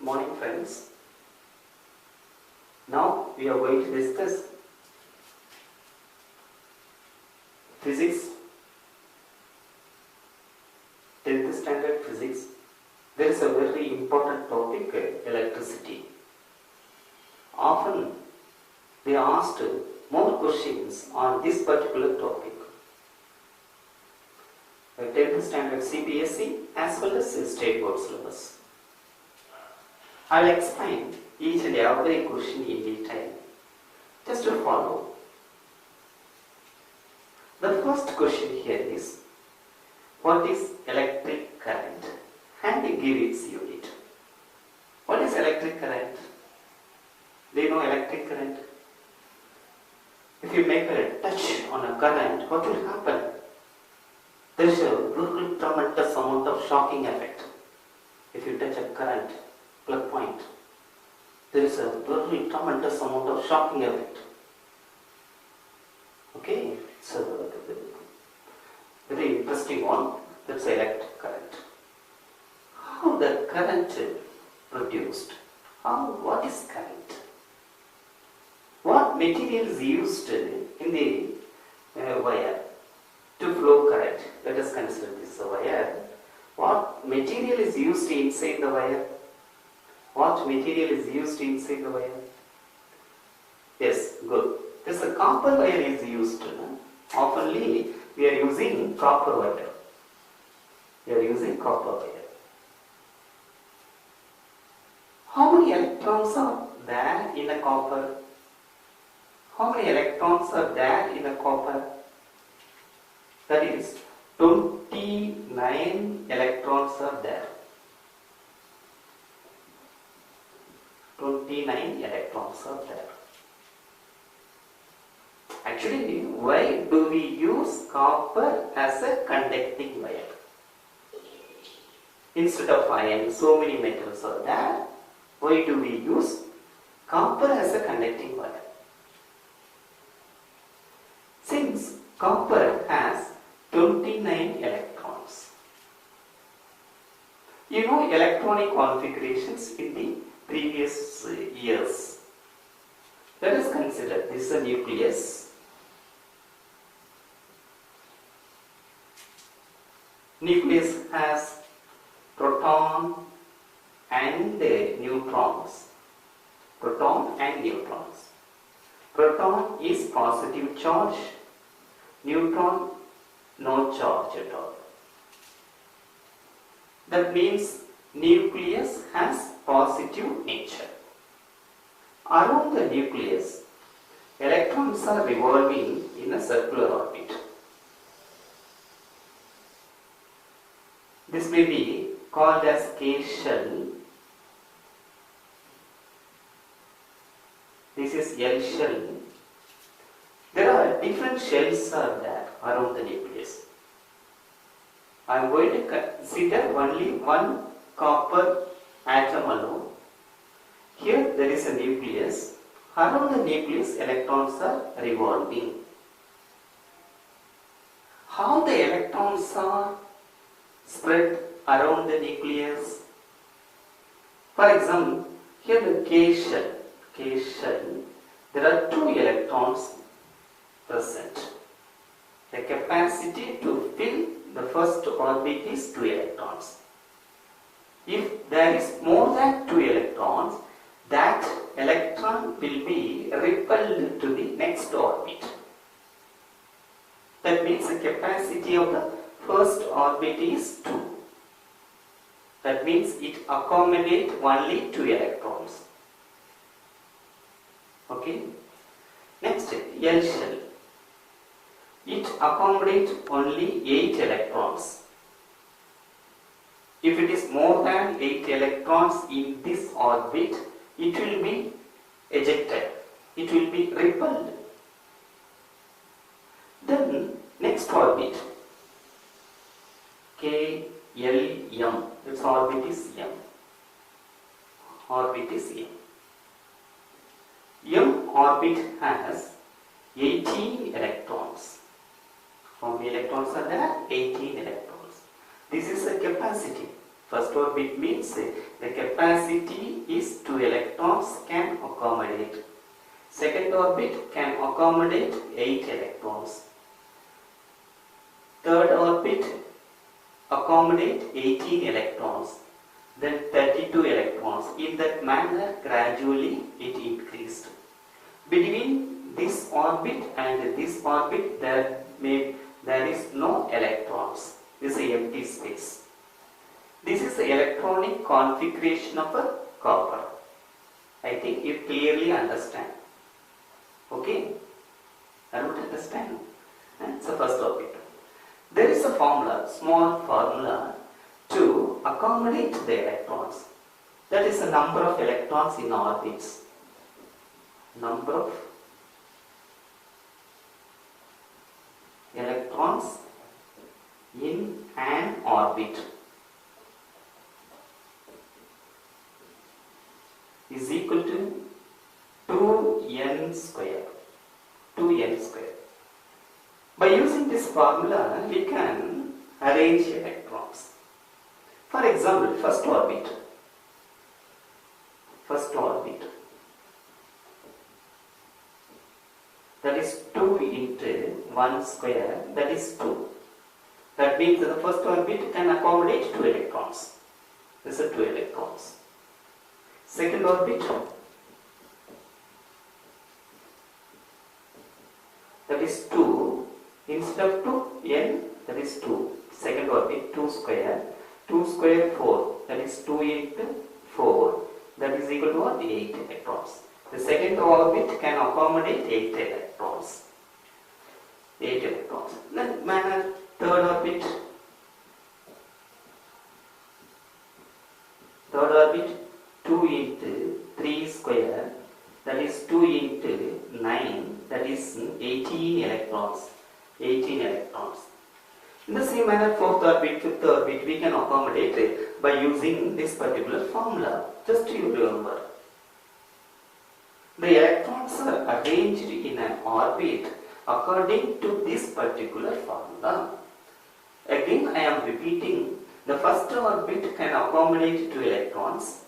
Morning friends. Now we are going to discuss physics, 10th standard physics. There is a very important topic, electricity. Often they are asked more questions on this particular topic. 10th standard CBSE as well as state board syllabus. I will explain each and every question in detail. Just to follow. The first question here is, what is electric current? And give its unit. What is electric current? Do you know electric current? If you make a touch on a current, what will happen? There is a very tremendous amount of shocking effect. If you touch a current plug point, there is a very tremendous amount of shocking effect. Okay, so very interesting one. That's electric current. How the current produced? What is current? What material is used in the wire to flow current? Let us consider this wire. What material is used inside the wire? What material is used inside the wire? Yes, good. This a copper wire is used. Oftenly we are using copper wire. We are using copper wire. How many electrons are there in a copper? How many electrons are there in a copper? That is 29 electrons are there. 29 electrons are there. Actually, why do we use copper as a conducting wire? Instead of iron, so many metals are there. Why do we use copper as a conducting wire? Since copper has 29 electrons. You know electronic configurations in the previous years. Let us consider this is a nucleus. Nucleus has proton and neutrons. Proton and neutrons. Proton is positive charge. Neutron no charge at all. That means nucleus has positive nature. Around the nucleus, electrons are revolving in a circular orbit. This may be called as K shell. This is L shell. There are different shells are there around the nucleus. I am going to consider only one copper atom alone. Here there is a nucleus. Around the nucleus electrons are revolving. How the electrons are spread around the nucleus? For example, here the K shell, there are 2 electrons present. The capacity to fill the first orbit is 2 electrons. If there is more than 2 electrons, that electron will be repelled to the next orbit. That means the capacity of the first orbit is 2. That means it accommodates only 2 electrons. Okay. Next, L shell. It accommodates only 8 electrons. If it is more than 8 electrons in this orbit, it will be ejected. It will be repelled. Then, next orbit, K, L, M. Its orbit is M. Orbit is M. M orbit has 18 electrons. How many electrons are there? 18 electrons. This is the capacity. First orbit means the capacity is 2 electrons can accommodate. Second orbit can accommodate 8 electrons. Third orbit accommodate 18 electrons. Then 32 electrons. In that manner, gradually it increased. Between this orbit and this orbit, there is no electrons. This is an empty space. This is the electronic configuration of a copper. I think you clearly understand. Okay? I don't understand. It's the first orbit. There is a formula, small formula, to accommodate the electrons. That is the number of electrons in orbits. Number of electrons in an orbit is equal to 2n square. 2n square. By using this formula, we can arrange electrons. For example, first orbit. That is 2 into 1 square, that is 2. That means that the first orbit can accommodate 2 electrons. This is 2 electrons. Second orbit, that is 2. Instead of 2, n, that is 2. Second orbit, 2 square. 2 square, 4. That is 2 into 4. That is equal to what? 8 electrons. The second orbit can accommodate 8 electrons. 8 electrons. Then manner, third orbit. Third orbit, 2 into 3 square. That is 2 into 9. That is 18 electrons. 18 electrons. In the same manner, fourth orbit, fifth orbit, we can accommodate by using this particular formula. Just you remember. The electrons are arranged in an orbit according to this particular formula. Again, I am repeating. The first orbit can accommodate 2 electrons.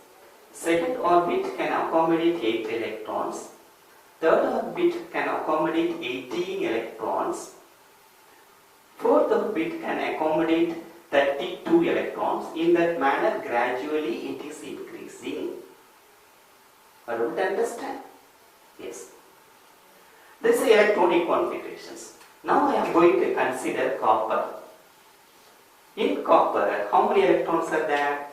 Second orbit can accommodate 8 electrons. Third orbit can accommodate 18 electrons. Fourth orbit can accommodate 32 electrons. In that manner, gradually it is increasing. I don't understand. Yes. This is electronic configurations. Now I am going to consider copper. In copper, how many electrons are there?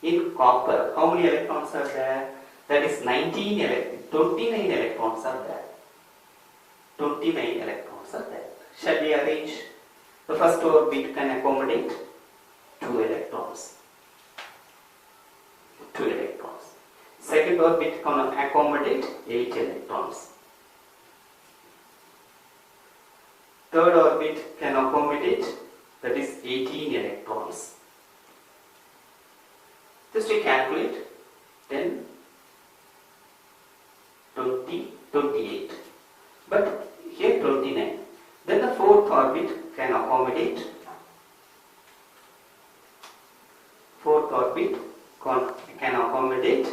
In copper, how many electrons are there? That is 29 electrons are there. 29 electrons are there. Shall we arrange? The first orbit can accommodate 2 electrons. 2 electrons. Second orbit can accommodate 8 electrons. Third orbit can accommodate, that is 18 electrons. Just to calculate, 10, 20, 28. But here 29. Then the fourth orbit can accommodate. Fourth orbit can accommodate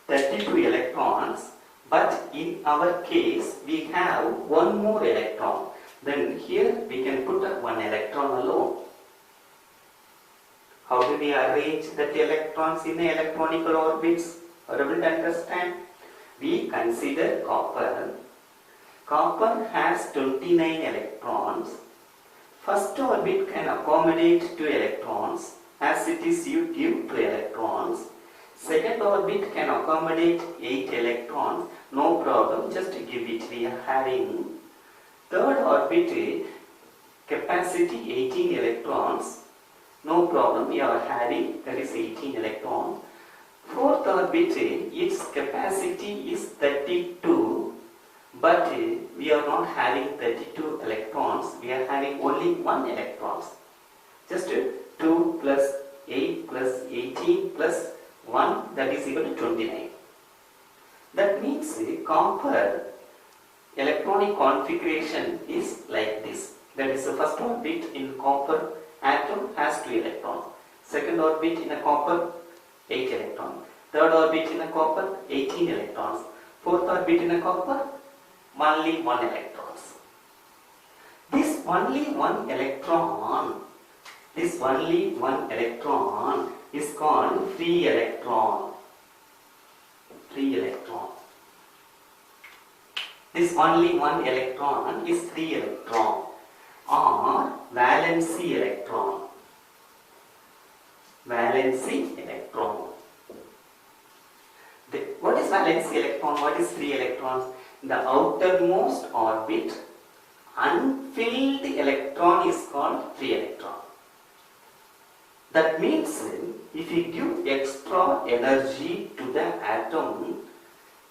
32 electrons. But in our case, we have one more electron. Then here we can put 1 electron alone. How do we arrange that electrons in the electronical orbits? Are you able to understand? We consider copper. Copper has 29 electrons. First orbit can accommodate 2 electrons. As it is, you give 2 electrons. Second orbit can accommodate 8 electrons. No problem, just give it. We are having third orbit capacity 18 electrons. No problem, we are having, that is 18 electrons. Fourth orbit, its capacity is 32, but we are not having 32 electrons. We are having only 1 electrons. Just 2 plus 8 plus 18 plus 1, that is equal to 29. That means copper electronic configuration is like this. That is the first orbit in copper atom has 2 electrons. Second orbit in a copper, 8 electrons. Third orbit in a copper, 18 electrons. Fourth orbit in a copper, only 1 electrons. This only one electron is called free electron. Free electron. This only one electron is free electron or valency electron. Valency electron. What is valency electron? What is free electrons? The outermost orbit unfilled electron is called free electron. That means if we give extra energy to the atom,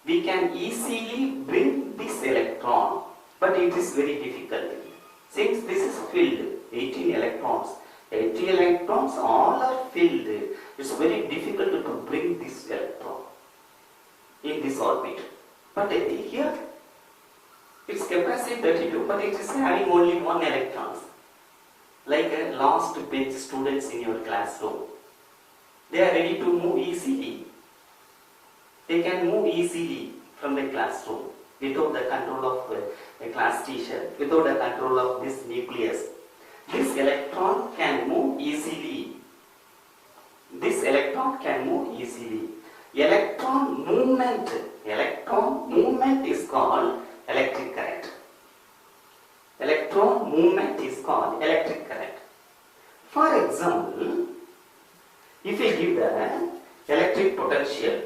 we can easily bring this electron, but it is very difficult. Since this is filled, 18 electrons, 80 electrons all are filled, it's very difficult to bring this electron in this orbit. But here, its capacity 32, but it is having only 1 electron. Like last bench students in your classroom. They are ready to move easily. They can move easily from the classroom without the control of the class teacher, without the control of this nucleus. This electron can move easily. This electron can move easily. Electron movement is called electric current. Electron movement is called electric current. For example, if we give the electric potential,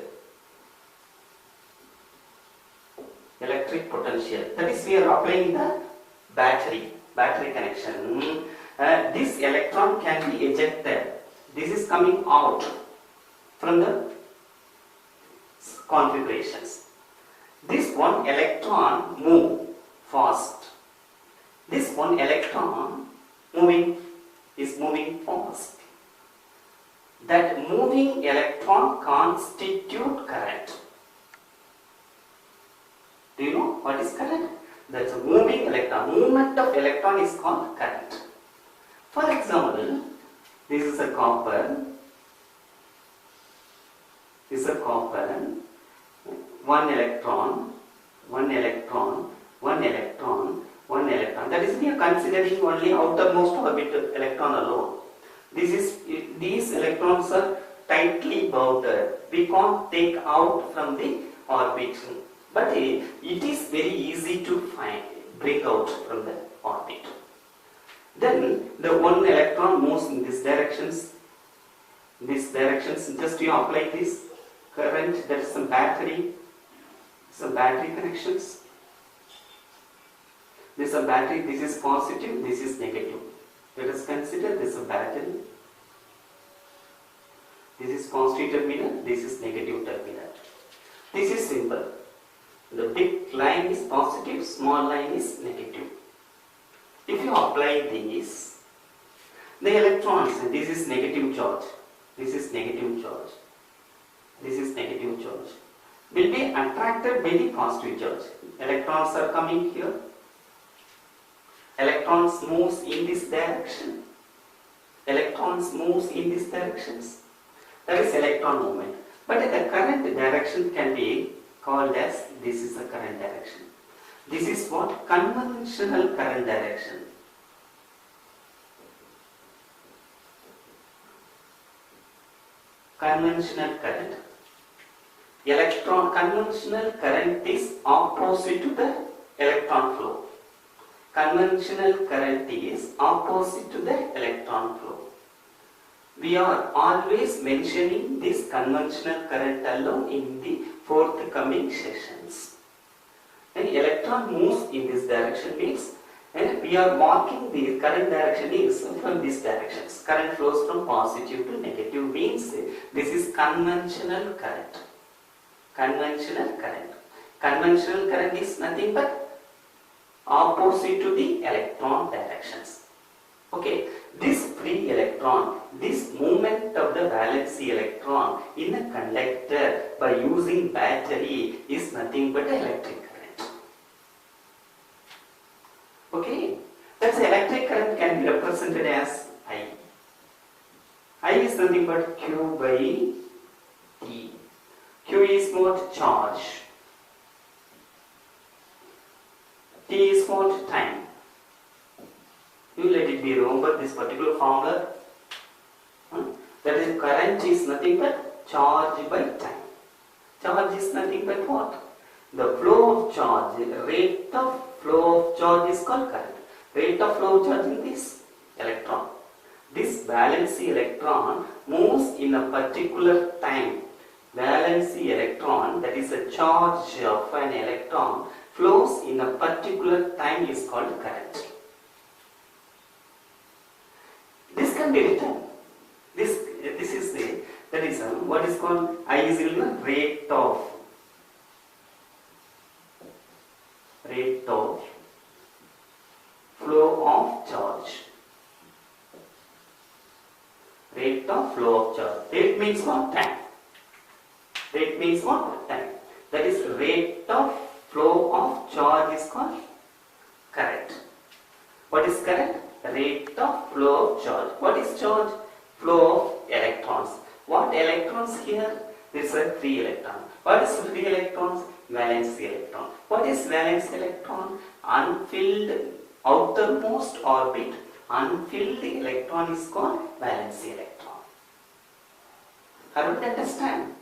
that is we are applying the battery connection. This electron can be ejected. This is coming out from the configurations. This one electron move fast. This one electron is moving fast. That moving electron constitute current. Do you know what is current? That's a moving electron. Movement of electron is called current. For example, this is a copper. One electron. That is, we are considering only outermost orbit electron alone. These electrons are tightly bounded. We can't take out from the orbit. But it is very easy to bring out from the orbit. Then the one electron moves in these directions. Just you apply this current. There is some battery connections. This is a battery. This is positive. This is negative. Let us consider this is a battery. This is positive terminal. This is negative terminal. This is simple. The big line is positive, small line is negative. If you apply these, the electrons, this is negative charge, this is negative charge, this is negative charge, will be attracted by the positive charge. Electrons are coming here. Electrons moves in this direction. Electrons moves in these directions. That is electron movement. But the current direction can be called as, this is the current direction. This is what? Conventional current direction. Conventional current. Conventional current is opposite to the electron flow. Conventional current is opposite to the electron flow. We are always mentioning this conventional current alone in the forthcoming sessions. When electron moves in this direction means, and we are marking the current direction is from this direction. Current flows from positive to negative means this is conventional current. Conventional current. Conventional current is nothing but opposite to the electron directions. Okay, this free electron, this movement of the valency electron in a conductor by using battery is nothing but electric current. Okay, that's electric current can be represented as I. I is nothing but Q by T. Q is what? Charge. T is what? Time. You let it be. Remember this particular formula. That is, current is nothing but charge by time. Charge is nothing but what? The flow of charge, rate of flow of charge is called current. Rate of flow of charge in this electron. This valency electron moves in a particular time. Valency electron, that is a charge of an electron, flows in a particular time is called current. This can be written. This is that is what is called I is equal to rate of flow of charge. Rate of flow of charge. Rate means what? Time. Rate means what? Time. That is, rate of flow of charge is called current. What is current? Rate of flow of charge. What is charge? Flow of electrons. What electrons here? This is a free electron. What is free electrons? Valence electron. What is valence electron? Unfilled outermost orbit. Unfilled electron is called valence electron. Haven't you understand?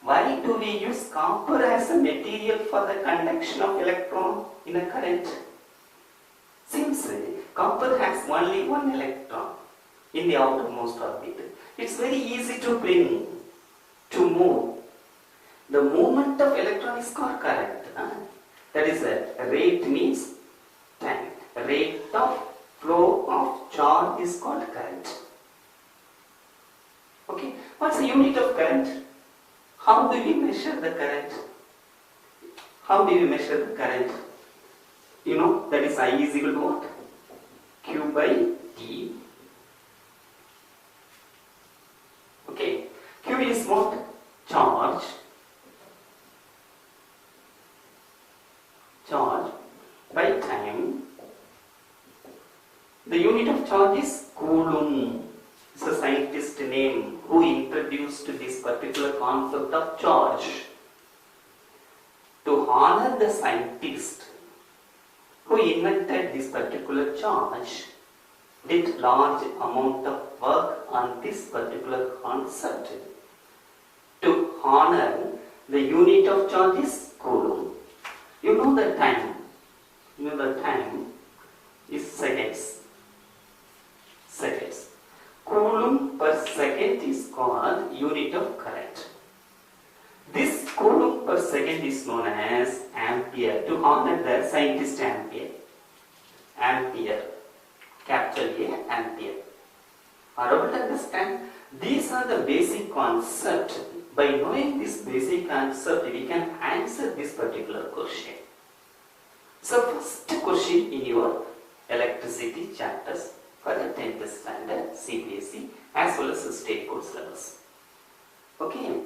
Why do we use copper as a material for the conduction of electron in a current? Since copper has only one electron in the outermost orbit, it's very easy to bring, to move. The movement of electron is called current. That is, rate means time. Rate of flow of charge is called current. Okay, what's the unit of current? How do we measure the current? How do we measure the current? You know, that is I is equal to what? Q by T. Okay, Q is what? Charge. Charge by time. The unit of charge is Coulomb. It's a scientist name who introduced this particular concept of charge. To honor the scientist who invented this particular charge, did large amount of work on this particular concept. To honor, the unit of charge is Coulomb. You know the time. You know the time is seconds. Seconds. Coulomb per second is called unit of current. This Coulomb per second is known as ampere. To honor the scientist ampere. Ampere. Capital A, ampere. Are you able to understand? These are the basic concepts. By knowing this basic concept, we can answer this particular question. So, first question in your electricity chapters for the 10th standard CBSE as well as the state board syllabus. Okay,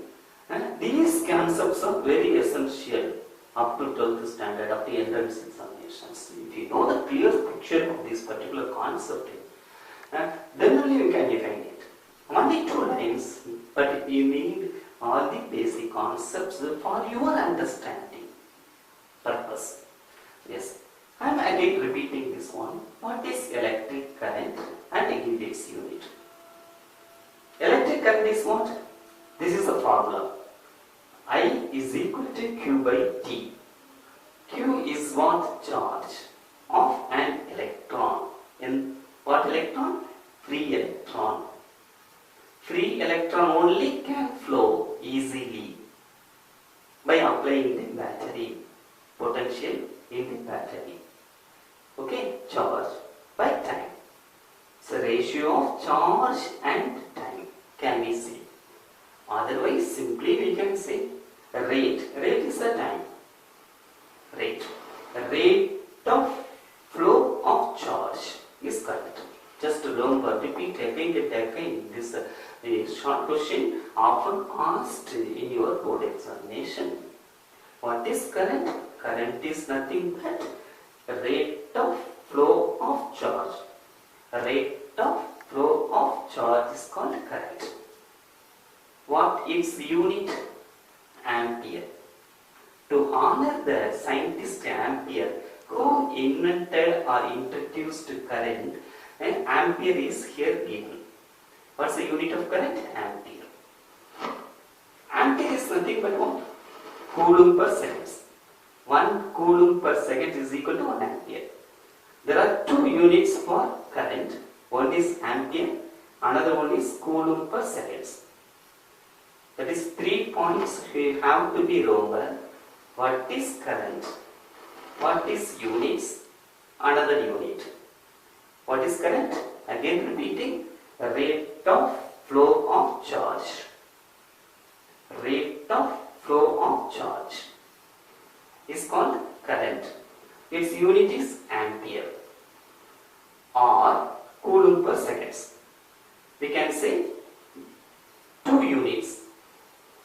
these concepts are very essential up to 12th standard of the entrance examinations. If you know the clear picture of this particular concept, then only you can define it. Only 2 lines, but you need all the basic concepts for your understanding purpose. Yes, I am again repeating this one. What is electric current and give its unit? Electric current is what? This is the formula. I is equal to Q by T. Q is what? Charge of an electron. In what electron? Free electron. Free electron only can flow easily by applying the battery potential in the battery. Okay, charge by time. So ratio of charge and time can be seen. Otherwise, simply we can say rate. Rate is the time. Rate. Rate of flow of charge is current. Just remember, repeat again and again. This short question often asked in your board examination. What is current? Current is nothing but rate of flow of charge. Rate of flow of charge is called current. What its unit? Ampere. To honor the scientist Ampere who invented or introduced current, ampere is here given. What's the unit of current? Ampere. Ampere is nothing but what? Coulomb per second. 1 coulomb per second is equal to 1 ampere. There are two units for current. One is ampere, another one is coulomb per second. That is 3 points we have to be remembered. What is current? What is units? Another unit. What is current? Again repeating, rate of flow of charge. Rate of flow of charge is called current. Its unit is ampere or coulomb per seconds. We can say two units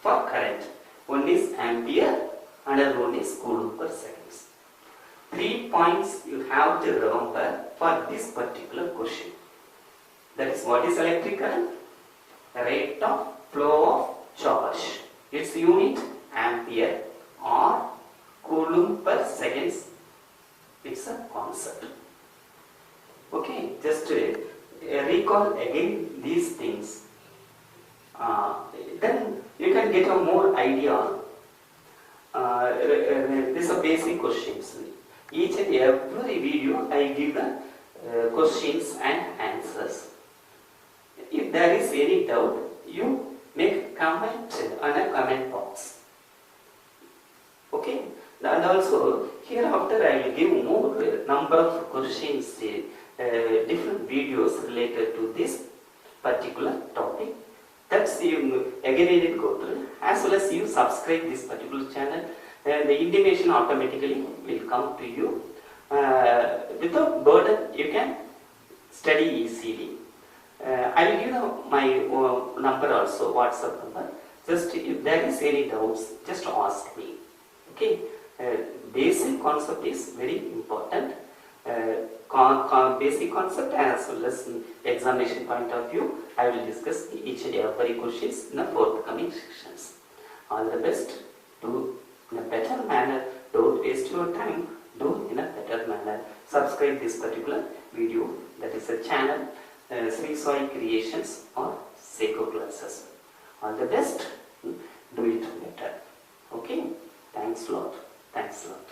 for current. One is ampere, another one is coulomb per seconds. 3 points you have to remember for this particular question. That is, what is electric current? Rate of flow of charge. Its unit ampere or coulomb per seconds. It's a concept. Okay, just recall again these things. Then you can get a more idea. These are basic questions. Each and every video I give the questions and answers. If there is any doubt, you make a comment on a comment box. Okay, and also hereafter I will give more number of questions, different videos related to this particular topic. That's you again go through. As well as you subscribe this particular channel, the intimation automatically will come to you. Without burden, you can study easily. I will give my number also, WhatsApp number. Just if there is any doubts, just ask me. Okay, basic concept is very important. Basic concept as well as examination point of view, I will discuss each and every questions in the forthcoming sections. All the best. Do in a better manner. Don't waste your time. Do in a better manner. Subscribe this particular video. That is a channel, Sri Sai Creations or Seko classes. All the best. Do it better. Okay. Thanks a lot. Thanks a lot.